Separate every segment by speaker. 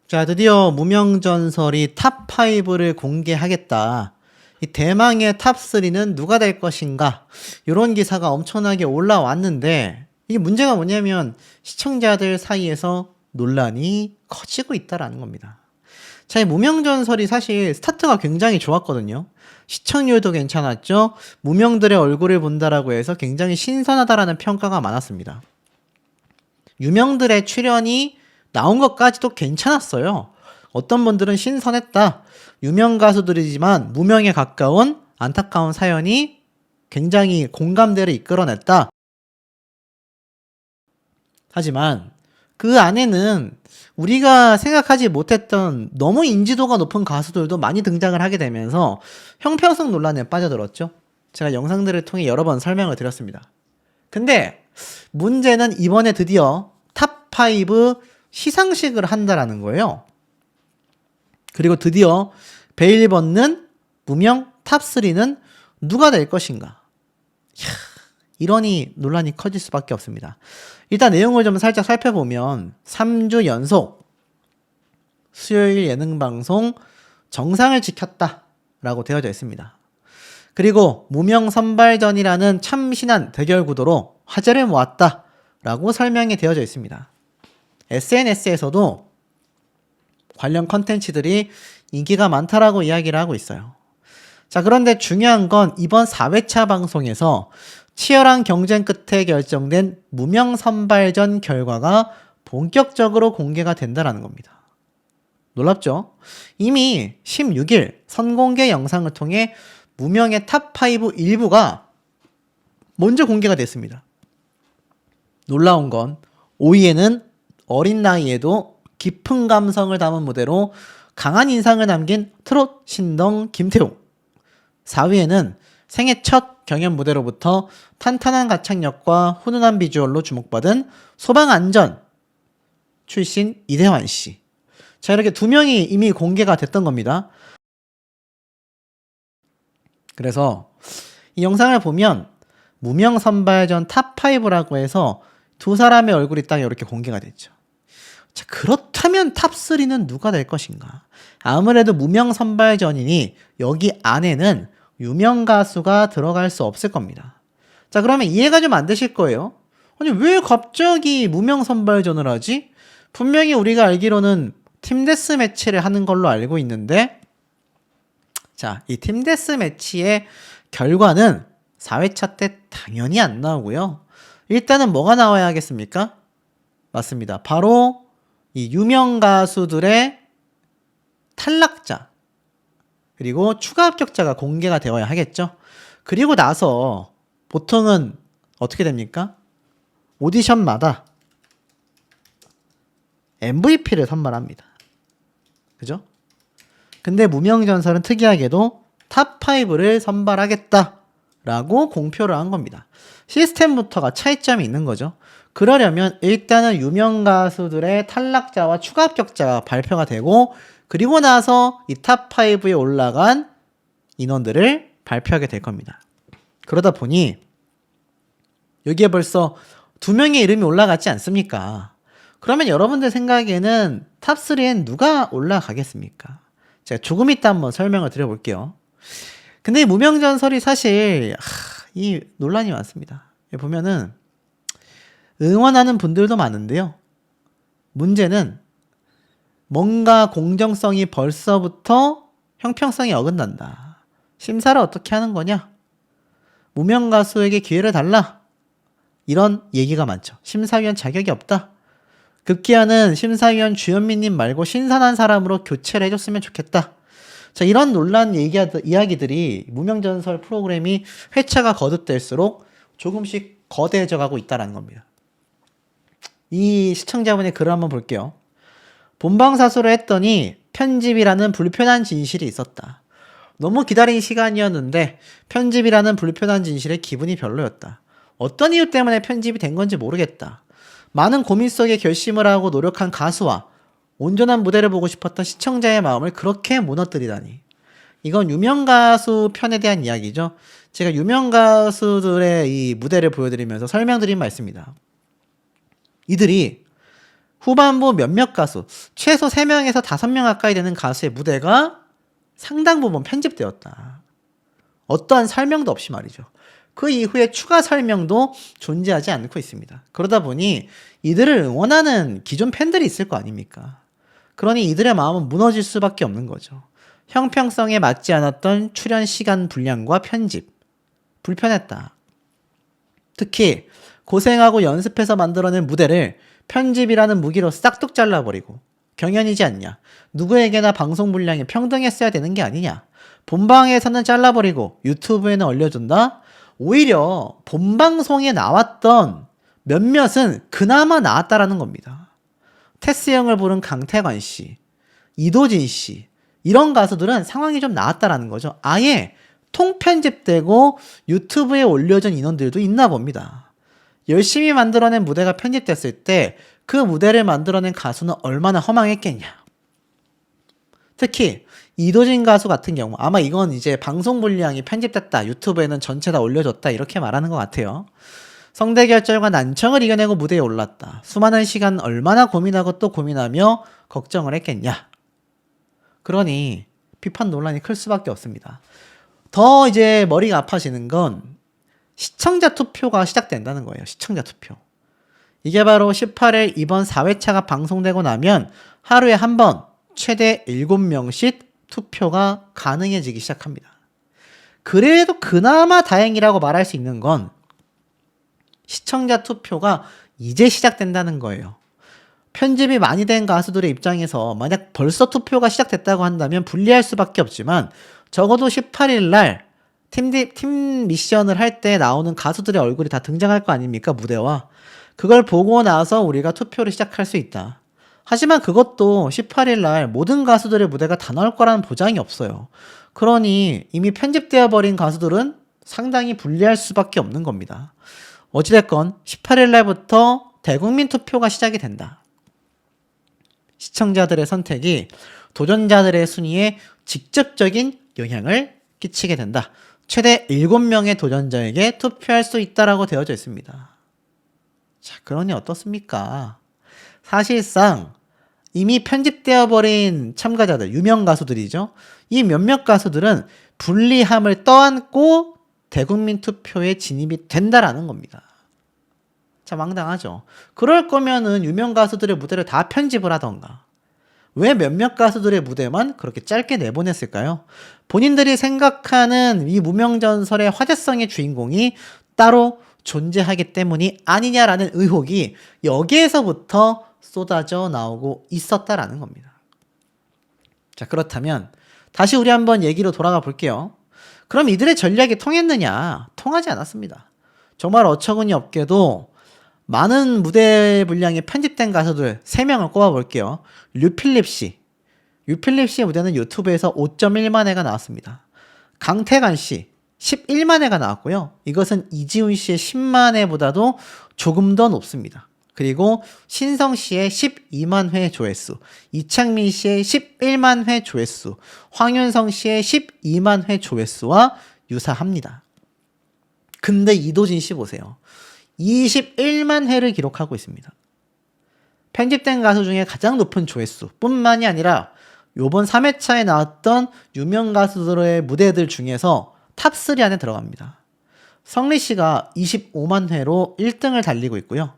Speaker 1: 자, 드디어 무명전설이 탑5를 공개하겠다. 이 대망의 탑3는 누가 될 것인가? 이런 기사가 엄청나게 올라왔는데, 이게 문제가 뭐냐면 시청자들 사이에서 논란이 커지고 있다라는 겁니다. 자, 이 무명전설이 사실 스타트가 굉장히 좋았거든요. 시청률도 괜찮았죠. 무명들의 얼굴을 본다라고 해서 굉장히 신선하다라는 평가가 많았습니다. 유명들의 출연이 나온 것까지도 괜찮았어요. 어떤 분들은 신선했다. 유명 가수들이지만 무명에 가까운 안타까운 사연이 굉장히 공감대를 이끌어냈다. 하지만 그 안에는 우리가 생각하지 못했던 너무 인지도가 높은 가수들도 많이 등장을 하게 되면서 형평성 논란에 빠져들었죠. 제가 영상들을 통해 여러 번 설명을 드렸습니다. 근데 문제는 이번에 드디어 탑5 시상식을 한다라는 거예요. 그리고 드디어 베일 벗는 무명 탑3는 누가 될 것인가? 이러니 논란이 커질 수밖에 없습니다. 일단 내용을 좀 살짝 살펴보면 3주 연속 수요일 예능방송 정상을 지켰다 라고 되어져 있습니다. 그리고 무명 선발전이라는 참신한 대결 구도로 화제를 모았다 라고 설명이 되어져 있습니다. SNS에서도 관련 컨텐츠들이 인기가 많다라고 이야기를 하고 있어요. 자, 그런데 중요한 건 이번 4회차 방송에서 치열한 경쟁 끝에 결정된 무명 선발전 결과가 본격적으로 공개가 된다는 겁니다. 놀랍죠? 이미 16일 선공개 영상을 통해 무명의 탑5 일부가 먼저 공개가 됐습니다. 놀라운 건 5위에는 어린 나이에도 깊은 감성을 담은 무대로 강한 인상을 남긴 트롯 신동 김태웅, 4위에는 생애 첫 경연 무대로부터 탄탄한 가창력과 훈훈한 비주얼로 주목받은 소방안전 출신 이대환 씨. 자, 이렇게 두 명이 이미 공개가 됐던 겁니다. 그래서 이 영상을 보면 무명 선발전 탑5라고 해서 두 사람의 얼굴이 딱 이렇게 공개가 됐죠. 자, 그렇다면 탑3는 누가 될 것인가? 아무래도 무명 선발전이니 여기 안에는 유명 가수가 들어갈 수 없을 겁니다. 자, 그러면 이해가 좀 안 되실 거예요. 아니, 왜 갑자기 무명 선발전을 하지? 분명히 우리가 알기로는 팀 데스 매치를 하는 걸로 알고 있는데, 자, 이 팀 데스 매치의 결과는 4회차 때 당연히 안 나오고요. 일단은 뭐가 나와야 하겠습니까? 맞습니다. 바로 이 유명 가수들의 탈락자 그리고 추가 합격자가 공개가 되어야 하겠죠. 그리고 나서 보통은 어떻게 됩니까? 오디션마다 MVP를 선발합니다. 그죠? 근데 무명전설은 특이하게도 탑5를 선발하겠다라고 공표를 한 겁니다. 시스템부터가 차이점이 있는 거죠. 그러려면 일단은 유명 가수들의 탈락자와 추가 합격자가 발표가 되고, 그리고 나서 이 탑5에 올라간 인원들을 발표하게 될 겁니다. 그러다 보니 여기에 벌써 두 명의 이름이 올라갔지 않습니까? 그러면 여러분들 생각에는 탑3엔 누가 올라가겠습니까? 제가 조금 이따 한번 설명을 드려볼게요. 근데 이 무명전설이 사실 이 논란이 많습니다. 보면은 응원하는 분들도 많은데요. 문제는 뭔가 공정성이 벌써부터 형평성이 어긋난다. 심사를 어떻게 하는 거냐? 무명 가수에게 기회를 달라. 이런 얘기가 많죠. 심사위원 자격이 없다. 급기야는 심사위원 주현미님 말고 신선한 사람으로 교체를 해줬으면 좋겠다. 자, 이런 논란 이야기들이 무명전설 프로그램이 회차가 거듭될수록 조금씩 거대해져 가고 있다는 겁니다. 이 시청자분의 글을 한번 볼게요. 본방사수를 했더니 편집이라는 불편한 진실이 있었다. 너무 기다린 시간이었는데 편집이라는 불편한 진실에 기분이 별로였다. 어떤 이유 때문에 편집이 된 건지 모르겠다. 많은 고민 속에 결심을 하고 노력한 가수와 온전한 무대를 보고 싶었던 시청자의 마음을 그렇게 무너뜨리다니. 이건 유명 가수 편에 대한 이야기죠. 제가 유명 가수들의 이 무대를 보여드리면서 설명드린 바 있습니다. 이들이 후반부 몇몇 가수, 최소 3명에서 5명 가까이 되는 가수의 무대가 상당 부분 편집되었다. 어떠한 설명도 없이 말이죠. 그 이후에 추가 설명도 존재하지 않고 있습니다. 그러다 보니 이들을 응원하는 기존 팬들이 있을 거 아닙니까? 그러니 이들의 마음은 무너질 수밖에 없는 거죠. 형평성에 맞지 않았던 출연 시간 분량과 편집. 불편했다. 특히 고생하고 연습해서 만들어낸 무대를 편집이라는 무기로 싹둑 잘라버리고 경연이지 않냐. 누구에게나 방송 분량이 평등했어야 되는 게 아니냐. 본방에서는 잘라버리고 유튜브에는 올려준다. 오히려 본방송에 나왔던 몇몇은 그나마 나았다라는 겁니다. 테스 형을 부른 강태관 씨, 이도진 씨 이런 가수들은 상황이 좀 나았다라는 거죠. 아예 통편집되고 유튜브에 올려진 인원들도 있나 봅니다. 열심히 만들어낸 무대가 편집됐을 때 그 무대를 만들어낸 가수는 얼마나 허망했겠냐. 특히 이도진 가수 같은 경우 아마 이건 이제 방송 분량이 편집됐다, 유튜브에는 전체 다 올려줬다 이렇게 말하는 것 같아요. 성대결절과 난청을 이겨내고 무대에 올랐다. 수많은 시간 얼마나 고민하고 또 고민하며 걱정을 했겠냐. 그러니 비판 논란이 클 수밖에 없습니다. 더 이제 머리가 아파지는 건 시청자 투표가 시작된다는 거예요. 시청자 투표. 이게 바로 18일 이번 4회차가 방송되고 나면 하루에 한 번 최대 7명씩 투표가 가능해지기 시작합니다. 그래도 그나마 다행이라고 말할 수 있는 건 시청자 투표가 이제 시작된다는 거예요. 편집이 많이 된 가수들의 입장에서 만약 벌써 투표가 시작됐다고 한다면 불리할 수밖에 없지만 적어도 18일 날 팀 미션을 할 때 나오는 가수들의 얼굴이 다 등장할 거 아닙니까? 무대와. 그걸 보고 나서 우리가 투표를 시작할 수 있다. 하지만 그것도 18일 날 모든 가수들의 무대가 다 나올 거라는 보장이 없어요. 그러니 이미 편집되어 버린 가수들은 상당히 불리할 수밖에 없는 겁니다. 어찌됐건 18일 날부터 대국민 투표가 시작이 된다. 시청자들의 선택이 도전자들의 순위에 직접적인 영향을 끼치게 된다. 최대 7명의 도전자에게 투표할 수 있다라고 되어져 있습니다. 자, 그러니 어떻습니까? 사실상 이미 편집되어 버린 참가자들, 유명 가수들이죠. 이 몇몇 가수들은 불리함을 떠안고 대국민 투표에 진입이 된다라는 겁니다. 참 황당하죠. 그럴 거면은 유명 가수들의 무대를 다 편집을 하던가. 왜 몇몇 가수들의 무대만 그렇게 짧게 내보냈을까요? 본인들이 생각하는 이 무명전설의 화제성의 주인공이 따로 존재하기 때문이 아니냐라는 의혹이 여기에서부터 쏟아져 나오고 있었다라는 겁니다. 자, 그렇다면 다시 우리 한번 얘기로 돌아가 볼게요. 그럼 이들의 전략이 통했느냐? 통하지 않았습니다. 정말 어처구니 없게도 많은 무대 분량이 편집된 가수들 3명을 꼽아볼게요. 류필립 씨. 류필립 씨의 무대는 유튜브에서 5.1만 회가 나왔습니다. 강태관 씨 11만 회가 나왔고요. 이것은 이지훈 씨의 10만 회보다도 조금 더 높습니다. 그리고 신성 씨의 12만 회 조회수, 이창민 씨의 11만 회 조회수, 황윤성 씨의 12만 회 조회수와 유사합니다. 근데 이도진 씨 보세요. 21만 회를 기록하고 있습니다. 편집된 가수 중에 가장 높은 조회수 뿐만이 아니라 요번 3회차에 나왔던 유명 가수들의 무대들 중에서 탑3 안에 들어갑니다. 성리 씨가 25만 회로 1등을 달리고 있고요.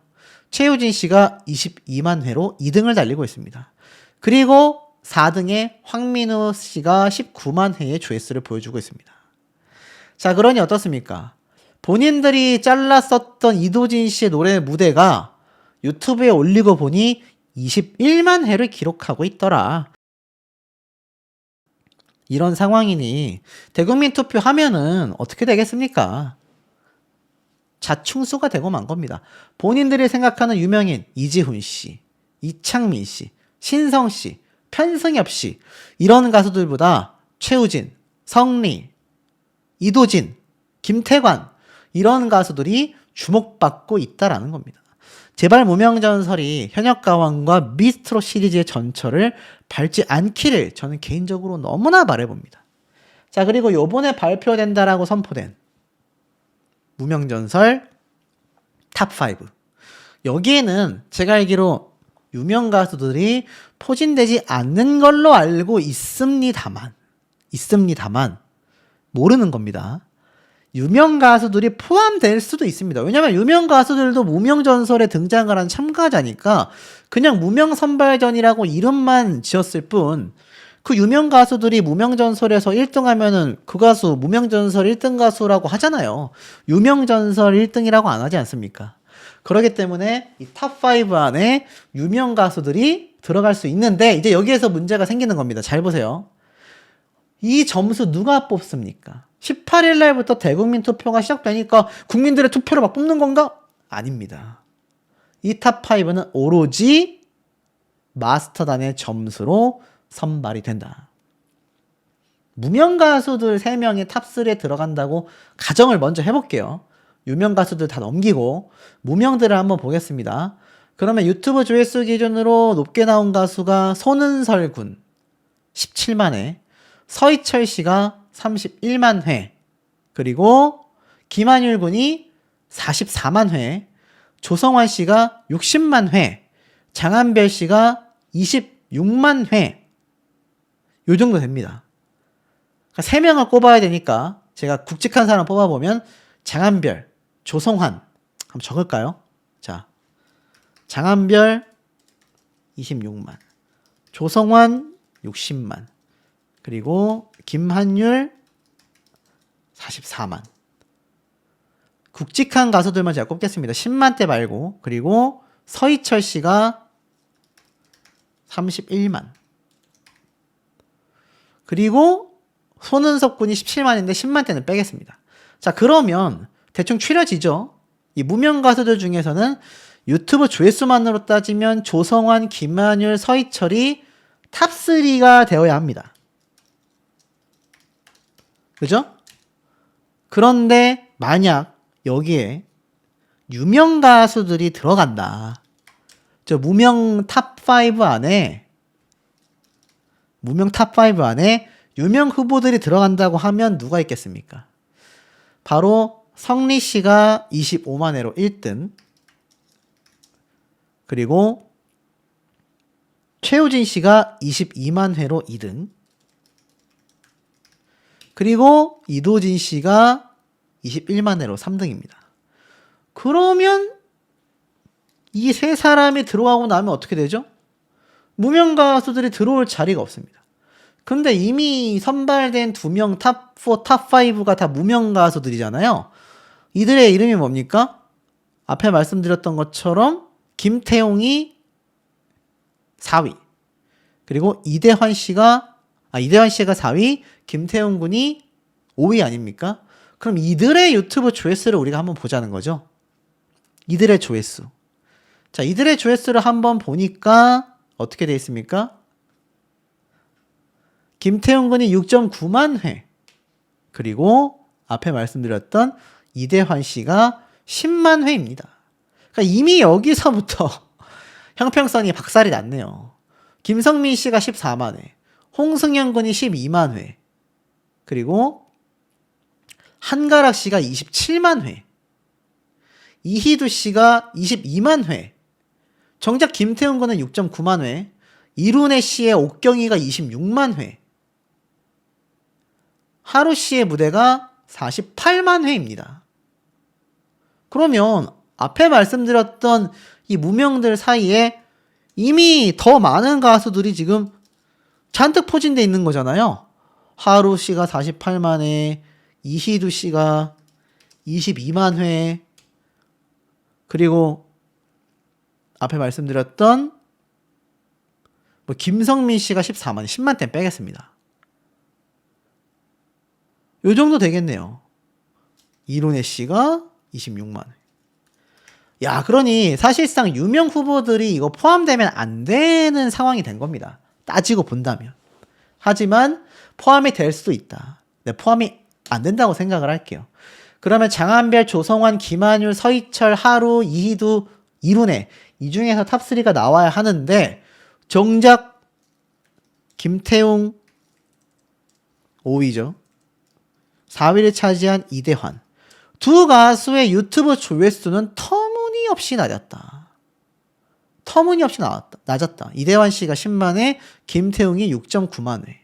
Speaker 1: 최우진 씨가 22만 회로 2등을 달리고 있습니다. 그리고 4등에 황민우 씨가 19만 회의 조회수를 보여주고 있습니다. 자, 그러니 어떻습니까? 본인들이 잘랐었던 이도진 씨의 노래 무대가 유튜브에 올리고 보니 21만 회를 기록하고 있더라. 이런 상황이니 대국민 투표하면은 어떻게 되겠습니까? 자충수가 되고 만 겁니다. 본인들이 생각하는 유명인 이지훈 씨, 이창민 씨, 신성 씨, 편승엽 씨 이런 가수들보다 최우진, 성리, 이도진, 김태관 이런 가수들이 주목받고 있다라는 겁니다. 제발 무명전설이 현역가왕과 미스트롯 시리즈의 전철을 밟지 않기를 저는 개인적으로 너무나 바라봅니다. 자, 그리고 요번에 발표된다라고 선포된 무명전설 탑5. 여기에는 제가 알기로 유명 가수들이 포진되지 않는 걸로 알고 있습니다만 모르는 겁니다. 유명 가수들이 포함될 수도 있습니다. 왜냐면 유명 가수들도 무명전설에 등장을 한 참가자니까 그냥 무명선발전이라고 이름만 지었을 뿐 그 유명 가수들이 무명전설에서 1등 하면은 그 가수 무명전설 1등 가수라고 하잖아요. 유명전설 1등이라고 안 하지 않습니까? 그렇기 때문에 이 탑5 안에 유명 가수들이 들어갈 수 있는데 이제 여기에서 문제가 생기는 겁니다. 잘 보세요. 이 점수 누가 뽑습니까? 18일 날부터 대국민 투표가 시작되니까 국민들의 투표로 막 뽑는 건가? 아닙니다. 이 탑5는 오로지 마스터단의 점수로 선발이 된다. 무명 가수들 3명이 탑3에 들어간다고 가정을 먼저 해볼게요. 유명 가수들 다 넘기고 무명들을 한번 보겠습니다. 그러면 유튜브 조회수 기준으로 높게 나온 가수가 손은설 군 17만 회, 서희철 씨가 31만 회, 그리고 김한율 군이 44만 회, 조성환 씨가 60만 회, 장한별 씨가 26만 회, 요 정도 됩니다. 그러니까 3명을 꼽아야 되니까 제가 굵직한 사람 뽑아보면 장한별, 조성환 한번 적을까요? 자, 장한별 26만, 조성환 60만, 그리고 김한율 44만. 굵직한 가수들만 제가 꼽겠습니다. 10만대 말고. 그리고 서희철 씨가 31만. 그리고 손은석 군이 17만인데 10만대는 빼겠습니다. 자, 그러면 대충 추려지죠? 이 무명 가수들 중에서는 유튜브 조회수만으로 따지면 조성환, 김한율, 서희철이 탑3가 되어야 합니다. 그죠? 그런데 만약 여기에 유명 가수들이 들어간다. 저 무명 탑5 안에 유명 후보들이 들어간다고 하면 누가 있겠습니까? 바로 성리 씨가 25만 회로 1등, 그리고 최우진 씨가 22만 회로 2등, 그리고 이도진 씨가 21만 회로 3등입니다. 그러면 이 세 사람이 들어가고 나면 어떻게 되죠? 무명 가수들이 들어올 자리가 없습니다. 근데 이미 선발된 2명 탑4, 탑5가 다 무명 가수들이잖아요. 이들의 이름이 뭡니까? 앞에 말씀드렸던 것처럼 김태용이 4위, 그리고 이대환 씨가 4위, 김태용 군이 5위 아닙니까? 그럼 이들의 유튜브 조회수를 우리가 한번 보자는 거죠. 이들의 조회수. 자, 이들의 조회수를 한번 보니까 어떻게 되어 있습니까? 김태용 군이 6.9만 회, 그리고 앞에 말씀드렸던 이대환 씨가 10만 회입니다. 그러니까 이미 여기서부터 형평성이 박살이 났네요. 김성민 씨가 14만 회, 홍승현 군이 12만 회, 그리고 한가락 씨가 27만 회, 이희두 씨가 22만 회, 정작 김태훈 군은 6.9만 회, 이룬혜 씨의 옥경이가 26만 회, 하루 씨의 무대가 48만 회입니다. 그러면 앞에 말씀드렸던 이 무명들 사이에 이미 더 많은 가수들이 지금 잔뜩 포진되어 있는 거잖아요. 하루 씨가 48만 회, 이희두 씨가 22만 회, 그리고 앞에 말씀드렸던 김성민 씨가 14만 회, 10만 대 빼겠습니다. 요 정도 되겠네요. 이룬혜 씨가 26만 회. 야, 그러니 사실상 유명 후보들이 이거 포함되면 안 되는 상황이 된 겁니다. 따지고 본다면. 하지만 포함이 될 수도 있다. 네, 포함이 안 된다고 생각을 할게요. 그러면 장한별, 조성환, 김한율, 서희철, 하루, 이희두, 이룬혜 이 중에서 탑3가 나와야 하는데 정작 김태웅 5위죠. 4위를 차지한 이대환. 두 가수의 유튜브 조회수는 터무니없이 낮았다. 터무니없이 낮았다. 이대환 씨가 10만 회, 김태웅이 6.9만 회.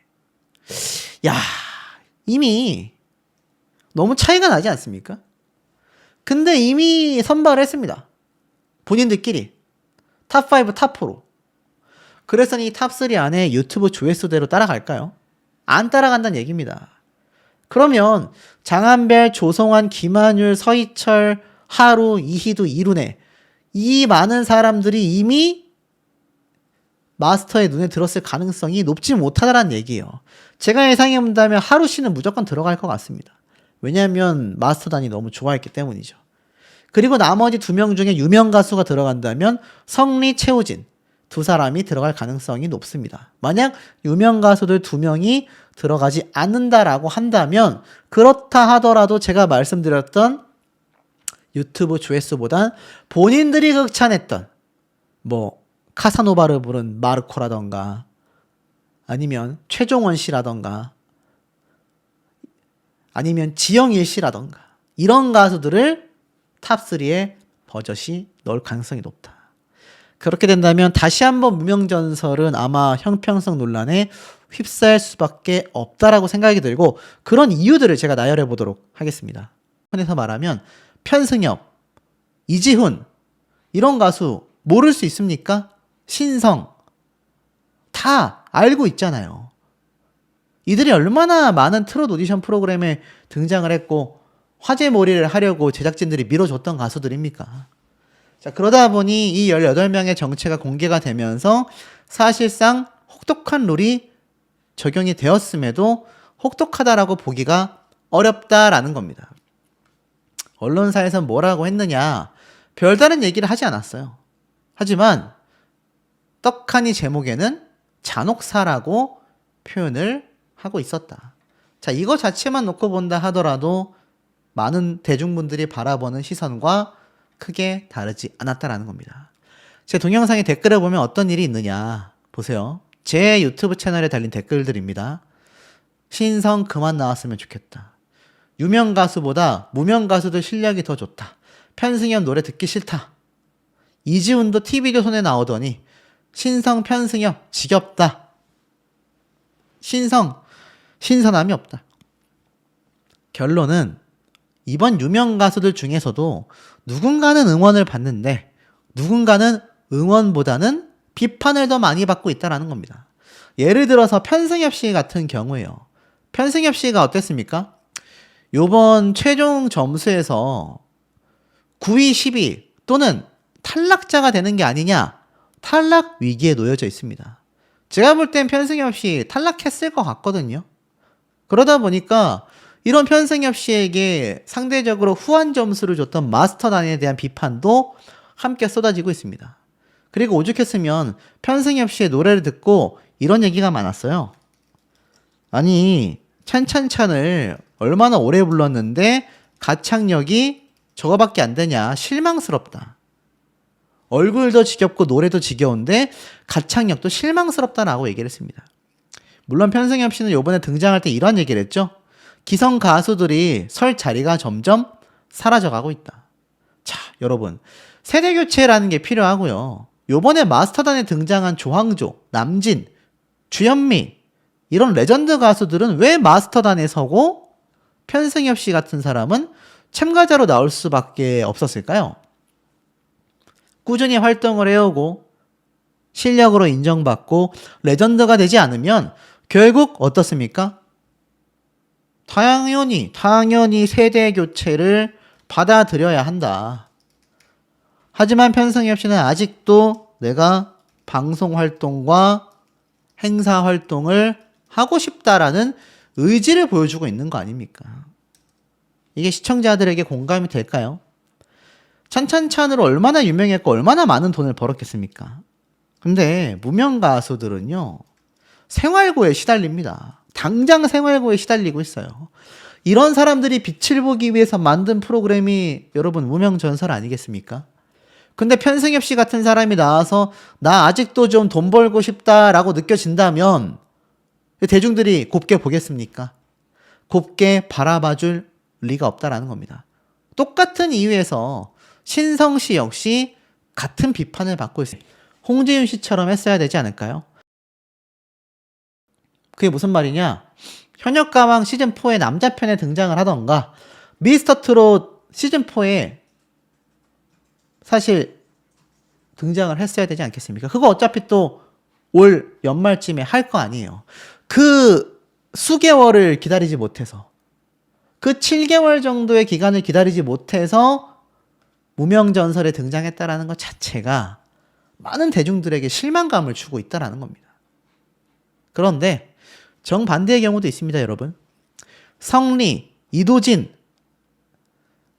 Speaker 1: 야, 이미 너무 차이가 나지 않습니까? 근데 이미 선발을 했습니다. 본인들끼리. 탑5, 탑4로. 그래서 이 탑3 안에 유튜브 조회수대로 따라갈까요? 안 따라간다는 얘기입니다. 그러면 장한별, 조성환, 김한율, 서희철, 하루, 이희두, 이룬혜 이 많은 사람들이 이미 마스터의 눈에 들었을 가능성이 높지 못하다는 얘기예요. 제가 예상해본다면 하루 씨는 무조건 들어갈 것 같습니다. 왜냐하면 마스터단이 너무 좋아했기 때문이죠. 그리고 나머지 2명 중에 유명 가수가 들어간다면 성리, 최우진 두 사람이 들어갈 가능성이 높습니다. 만약 유명 가수들 2명이 들어가지 않는다라고 한다면 그렇다 하더라도 제가 말씀드렸던 유튜브 조회수보단 본인들이 극찬했던 뭐 카사노바를 부른 마르코라던가 아니면 최종원 씨라던가 아니면 지영일 씨라던가 이런 가수들을 탑3에 버젓이 넣을 가능성이 높다. 그렇게 된다면 다시 한번 무명전설은 아마 형평성 논란에 휩싸일 수밖에 없다라고 생각이 들고 그런 이유들을 제가 나열해 보도록 하겠습니다. 편에서 말하면 편승엽, 이지훈 이런 가수 모를 수 있습니까? 신성 다 알고 있잖아요. 이들이 얼마나 많은 트롯 오디션 프로그램에 등장을 했고 화제몰이를 하려고 제작진들이 밀어줬던 가수들입니까? 자, 그러다 보니 이 18명의 정체가 공개가 되면서 사실상 혹독한 룰이 적용이 되었음에도 혹독하다라고 보기가 어렵다라는 겁니다. 언론사에서 뭐라고 했느냐 별다른 얘기를 하지 않았어요. 하지만 떡하니 제목에는 잔혹사라고 표현을 하고 있었다. 자, 이거 자체만 놓고 본다 하더라도 많은 대중분들이 바라보는 시선과 크게 다르지 않았다라는 겁니다. 제 동영상에 댓글을 보면 어떤 일이 있느냐 보세요. 제 유튜브 채널에 달린 댓글들입니다. 신성 그만 나왔으면 좋겠다. 유명 가수보다 무명 가수들 실력이 더 좋다. 편승엽 노래 듣기 싫다. 이지훈도 TV조선에 나오더니 신성, 편승엽 지겹다. 신선함이 없다. 결론은 이번 유명 가수들 중에서도 누군가는 응원을 받는데 누군가는 응원보다는 비판을 더 많이 받고 있다는 겁니다. 예를 들어서 편승엽 씨 같은 경우에요. 편승엽 씨가 어땠습니까? 요번 최종 점수에서 9위, 10위 또는 탈락자가 되는 게 아니냐 탈락 위기에 놓여져 있습니다. 제가 볼 땐 편승엽 씨 탈락했을 것 같거든요. 그러다 보니까 이런 편승엽 씨에게 상대적으로 후한 점수를 줬던 마스터단에 대한 비판도 함께 쏟아지고 있습니다. 그리고 오죽했으면 편승엽 씨의 노래를 듣고 이런 얘기가 많았어요. 아니 찬찬찬을 얼마나 오래 불렀는데 가창력이 저거밖에 안 되냐 실망스럽다. 얼굴도 지겹고 노래도 지겨운데 가창력도 실망스럽다라고 얘기를 했습니다. 물론 편승엽 씨는 이번에 등장할 때 이런 얘기를 했죠. 기성 가수들이 설 자리가 점점 사라져가고 있다. 자, 여러분 세대 교체라는 게 필요하고요. 요번에 마스터단에 등장한 조항조, 남진, 주현미 이런 레전드 가수들은 왜 마스터단에 서고 편승엽 씨 같은 사람은 참가자로 나올 수밖에 없었을까요? 꾸준히 활동을 해오고 실력으로 인정받고 레전드가 되지 않으면 결국 어떻습니까? 당연히 세대 교체를 받아들여야 한다. 하지만 편승엽 씨는 아직도 내가 방송 활동과 행사 활동을 하고 싶다라는 의지를 보여주고 있는 거 아닙니까? 이게 시청자들에게 공감이 될까요? 찬찬찬으로 얼마나 유명했고 얼마나 많은 돈을 벌었겠습니까? 근데 무명 가수들은요 생활고에 시달립니다. 당장 생활고에 시달리고 있어요. 이런 사람들이 빛을 보기 위해서 만든 프로그램이 여러분 무명전설 아니겠습니까? 근데 편승엽 씨 같은 사람이 나와서 나 아직도 좀 돈 벌고 싶다라고 느껴진다면 대중들이 곱게 보겠습니까? 곱게 바라봐줄 리가 없다라는 겁니다. 똑같은 이유에서 신성 씨 역시 같은 비판을 받고 있습니다. 홍지윤 씨처럼 했어야 되지 않을까요? 그게 무슨 말이냐? 현역가왕 시즌4의 남자편에 등장을 하던가 미스터트롯 시즌4에 사실 등장을 했어야 되지 않겠습니까? 그거 어차피 또 올 연말쯤에 할 거 아니에요. 그 수개월을 기다리지 못해서 그 7개월 정도의 기간을 기다리지 못해서 무명전설에 등장했다라는 것 자체가 많은 대중들에게 실망감을 주고 있다라는 겁니다. 그런데 정반대의 경우도 있습니다, 여러분. 성리, 이도진,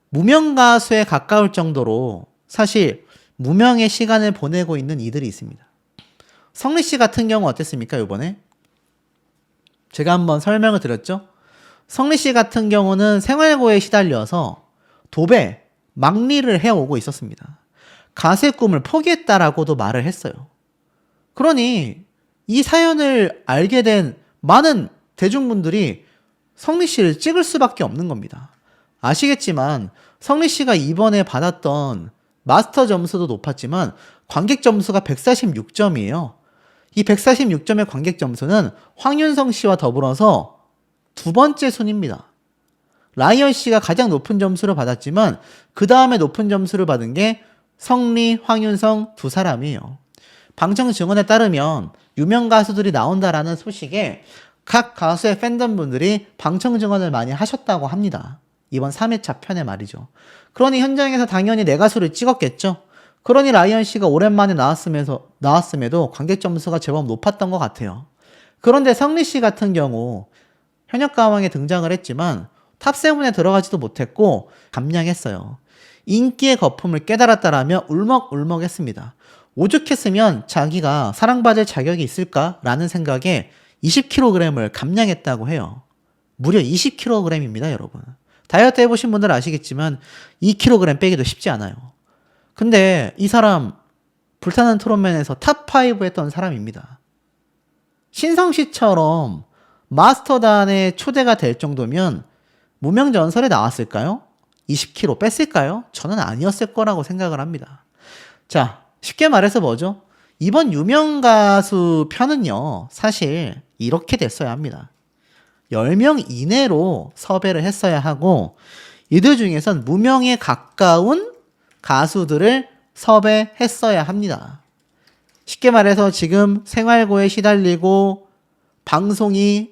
Speaker 1: 무명가수에 가까울 정도로 사실 무명의 시간을 보내고 있는 이들이 있습니다. 성리 씨 같은 경우 어땠습니까, 이번에? 제가 한번 설명을 드렸죠? 성리 씨 같은 경우는 생활고에 시달려서 도배, 막리를 해오고 있었습니다. 가수의 꿈을 포기했다라고도 말을 했어요. 그러니 이 사연을 알게 된 많은 대중분들이 성리 씨를 찍을 수밖에 없는 겁니다. 아시겠지만 성리 씨가 이번에 받았던 마스터 점수도 높았지만 관객 점수가 146점이에요. 이 146점의 관객 점수는 황윤성 씨와 더불어서 두 번째 순입니다. 라이언 씨가 가장 높은 점수를 받았지만 그 다음에 높은 점수를 받은 게 성리, 황윤성 두 사람이에요. 방청 증언에 따르면 유명 가수들이 나온다라는 소식에 각 가수의 팬덤분들이 방청 증언을 많이 하셨다고 합니다. 이번 3회차 편에 말이죠. 그러니 현장에서 당연히 내 가수를 찍었겠죠. 그러니 라이언 씨가 오랜만에 나왔음에도 관객 점수가 제법 높았던 것 같아요. 그런데 성리 씨 같은 경우 현역가왕에 등장을 했지만 탑7에 들어가지도 못했고 감량했어요. 인기의 거품을 깨달았다라며 울먹울먹했습니다. 오죽했으면 자기가 사랑받을 자격이 있을까라는 생각에 20kg을 감량했다고 해요. 무려 20kg입니다, 여러분. 다이어트 해보신 분들 아시겠지만 2kg 빼기도 쉽지 않아요. 근데 이 사람 불타는 트롯맨에서 탑5 했던 사람입니다. 신성씨처럼 마스터단에 초대가 될 정도면 무명전설에 나왔을까요? 20kg 뺐을까요? 저는 아니었을 거라고 생각을 합니다. 자, 쉽게 말해서 뭐죠? 이번 유명가수 편은요, 사실 이렇게 됐어야 합니다. 10명 이내로 섭외를 했어야 하고 이들 중에선 무명에 가까운 가수들을 섭외했어야 합니다. 쉽게 말해서 지금 생활고에 시달리고 방송이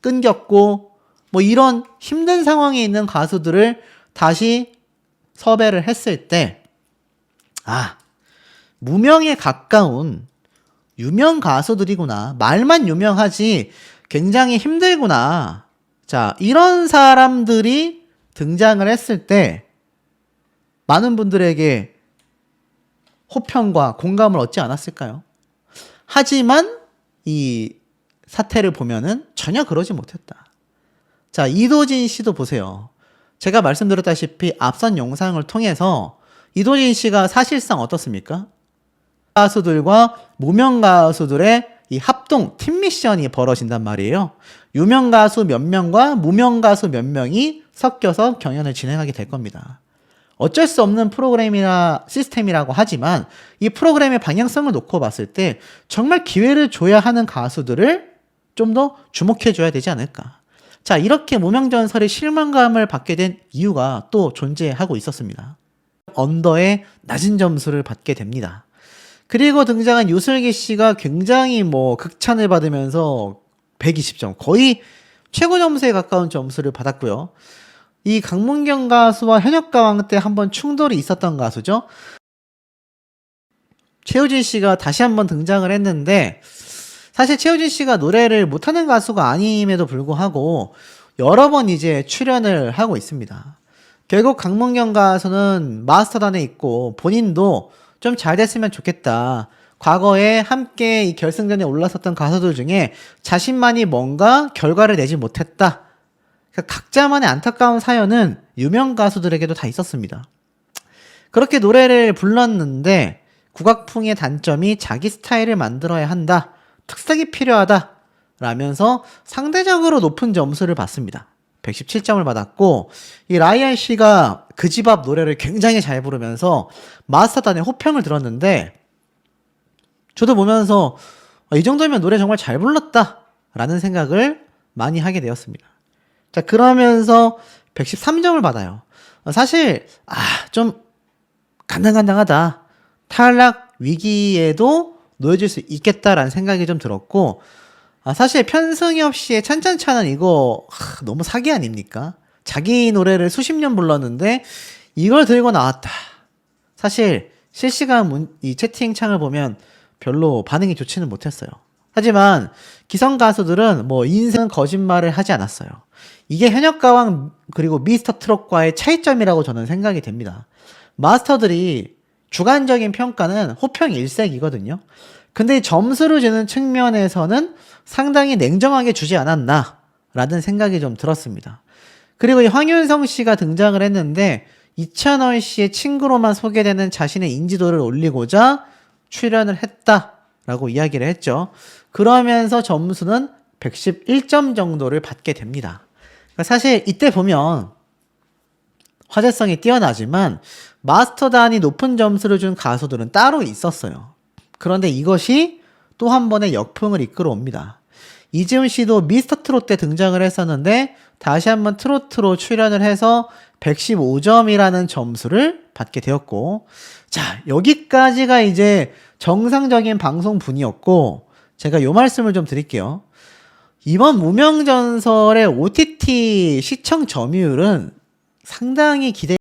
Speaker 1: 끊겼고 뭐 이런 힘든 상황에 있는 가수들을 다시 섭외를 했을 때 무명에 가까운 유명 가수들이구나. 말만 유명하지 굉장히 힘들구나. 자, 이런 사람들이 등장을 했을 때 많은 분들에게 호평과 공감을 얻지 않았을까요? 하지만 이 사태를 보면은 전혀 그러지 못했다. 자, 이도진 씨도 보세요. 제가 말씀드렸다시피 앞선 영상을 통해서 이도진 씨가 사실상 어떻습니까? 가수들과 무명 가수들의 이 합동 팀 미션이 벌어진단 말이에요. 유명 가수 몇 명과 무명 가수 몇 명이 섞여서 경연을 진행하게 될 겁니다. 어쩔 수 없는 프로그램이나 시스템이라고 하지만 이 프로그램의 방향성을 놓고 봤을 때 정말 기회를 줘야 하는 가수들을 좀 더 주목해 줘야 되지 않을까. 자, 이렇게 무명전설의 실망감을 받게 된 이유가 또 존재하고 있었습니다. 언더의 낮은 점수를 받게 됩니다. 그리고 등장한 유슬기 씨가 굉장히 극찬을 받으면서 120점, 거의 최고 점수에 가까운 점수를 받았고요. 이 강문경 가수와 현역가왕 때 한번 충돌이 있었던 가수죠. 최우진 씨가 다시 한번 등장을 했는데 사실 최우진 씨가 노래를 못하는 가수가 아님에도 불구하고 여러 번 이제 출연을 하고 있습니다. 결국 강문경 가수는 마스터단에 있고 본인도 좀 잘 됐으면 좋겠다. 과거에 함께 이 결승전에 올랐었던 가수들 중에 자신만이 뭔가 결과를 내지 못했다. 그러니까 각자만의 안타까운 사연은 유명 가수들에게도 다 있었습니다. 그렇게 노래를 불렀는데 국악풍의 단점이 자기 스타일을 만들어야 한다. 특색이 필요하다. 라면서 상대적으로 높은 점수를 받습니다. 117점을 받았고 이 라이언 씨가 그 집 앞 노래를 굉장히 잘 부르면서 마스터단의 호평을 들었는데 저도 보면서 이 정도면 노래 정말 잘 불렀다 라는 생각을 많이 하게 되었습니다. 자, 그러면서 113점을 받아요. 사실 좀 간당간당하다, 탈락 위기에도 놓여질 수 있겠다라는 생각이 좀 들었고, 사실 편승엽 씨의 찬찬찬은 이거 너무 사기 아닙니까? 자기 노래를 수십 년 불렀는데 이걸 들고 나왔다. 사실 실시간 이 채팅창을 보면 별로 반응이 좋지는 못했어요. 하지만 기성 가수들은 뭐 인생 거짓말을 하지 않았어요. 이게 현역가왕 그리고 미스터 트롯과의 차이점이라고 저는 생각이 됩니다. 마스터들이 주관적인 평가는 호평 일색이거든요. 근데 점수를 주는 측면에서는 상당히 냉정하게 주지 않았나 라는 생각이 좀 들었습니다. 그리고 이 황윤성 씨가 등장을 했는데 이찬원 씨의 친구로만 소개되는 자신의 인지도를 올리고자 출연을 했다라고 이야기를 했죠. 그러면서 점수는 111점 정도를 받게 됩니다. 그러니까 사실 이때 보면 화제성이 뛰어나지만 마스터 단위 높은 점수를 준 가수들은 따로 있었어요. 그런데 이것이 또 한 번의 역풍을 이끌어 옵니다. 이지훈 씨도 미스터 트롯 때 등장을 했었는데 다시 한번 트로트로 출연을 해서 115점이라는 점수를 받게 되었고, 자, 여기까지가 이제 정상적인 방송 분이었고, 제가 요 말씀을 좀 드릴게요. 이번 무명전설의 OTT 시청 점유율은 상당히